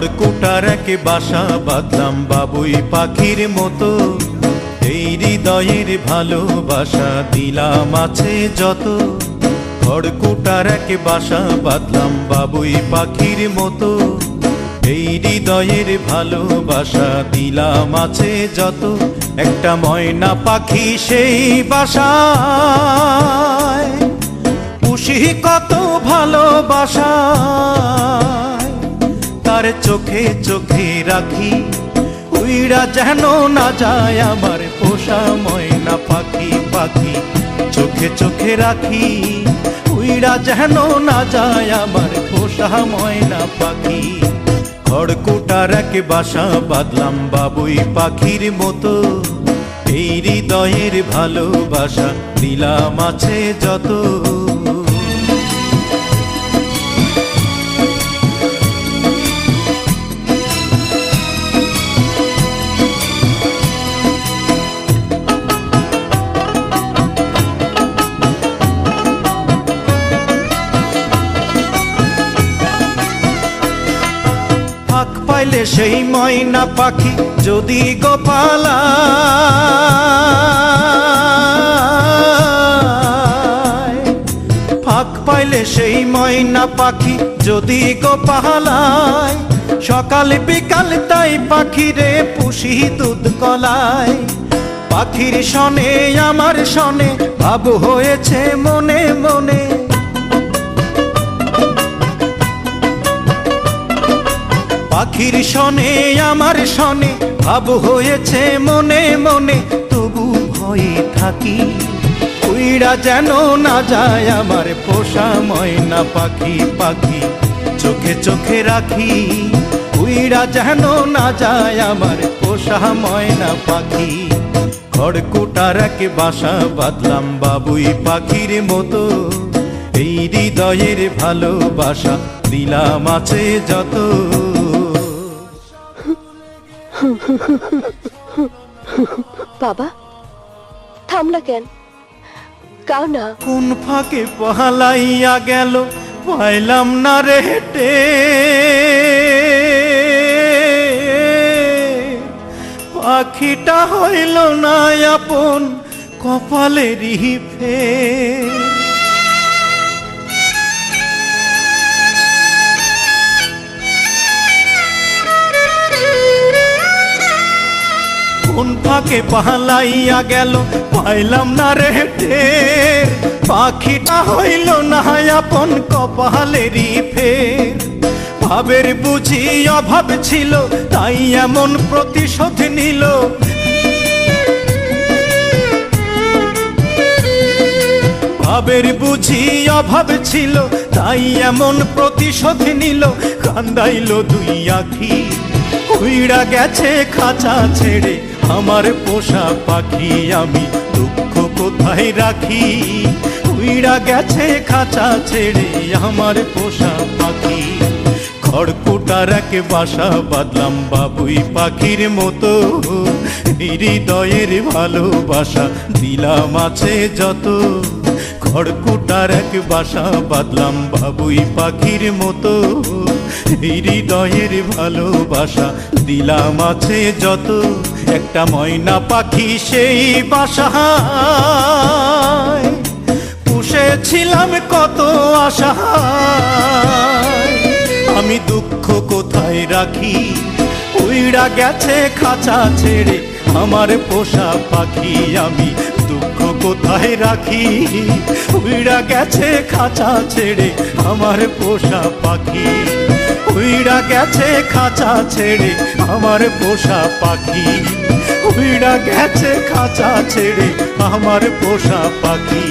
খড়কুটার এক বাসা বাঁধলাম বাবুই পাখির মতো, এই হৃদয়ের ভালোবাসা দিলাম আছে যত। খড়কুটার এক বাসা বাঁধলাম বাবুই পাখির মতো, এই হৃদয়ের ভালোবাসা দিলাম আছে যত। একটা ময়না পাখি সেই বাসায়, পুষি কত ভালোবাসা, তার চোখে চোখে রাখি, উইড়া যেন না যায় আমার পোষা ময়না পাখি। পাখি চোখে চোখে রাখি, উইড়া যেন না যায় আমার পোষা ময়না পাখি। খড়কুটার এক বাসা বাঁধলাম বাবুই পাখির মতো, এই হৃদয়ের ভালোবাসা দিলাম আছে যত। ফাঁক পাইলে সেই ময়না পাখি যদি গোপালায়, ফাঁক পাইলে সেই ময়না পাখি যদি গোপালায়, সকাল বিকাল তাই পাখিরে পুষি দুধ কলায়। পাখির শনে আমার শনে ভাব হয়েছে মনে মনে, পাখির শনে আমার শনে ভাব হয়েছে মনে মনে। তবু ভয়ে থাকি, উইড়া যেন না যায় আমার পোষা ময়না পাখি। পাখি চোখে চোখে রাখি, উইড়া যেন না যায় আমার পোষা ময়না পাখি। খড়কুটার এক বাসা বাঁধলাম বাবুই পাখির মতো, এই হৃদয়ের ভালোবাসা দিলাম আছে যত। বাবা থামলা কেন? কাও না। কোন ফাঁকে পালাইয়া গেল পাইলাম না রে হেটে, পাখিটা হইল না আপন কপালেরই ফের। কোন ফাঁকে পালাইয়া গেল পাইলাম না রে টের, পাখিটা হইল না আপন কপালেরই ফের। ভাবের বুঝি অভাব ছিল তাই এমন প্রতিশোধ নিল, ভাবের বুঝি অভাব ছিল তাই এমন প্রতিশোধ নিল। কান্দাইল দুই আখি, উইড়া গেছে খাঁচা ছেড়ে আমার পোষা পাখি। আমি দুঃখ কোথায় রাখি, উইড়া গেছে খাঁচা ছেড়ে আমার পোষা পাখি। খড়কুটার এক বাসা বাঁধলাম বাবুই পাখির মতো, হৃদয়ের ভালোবাসা দিলাম আছে যত। খড়কুটার এক বাসা বাঁধলাম বাবুই পাখির মতো, হৃদয়ের ভালোবাসা দিলাম আছে যত। একটা ময়না পাখি সেই বাসায়, পুষেছিলাম কত আশা, আমি দুঃখ কোথায় রাখি, উইড়া গেছে খাঁচা ছেড়ে আমার পোষা পাখি। আমি দুঃখ কোথায় রাখি, উইড়া গেছে খাঁচা ছেড়ে আমার পোষা পাখি। উইড়া গেছে খাঁচা ছেড়ে আমার পোষা পাখি, উইড়া গেছে খাঁচা ছেড়ে আমার পোষা পাখি।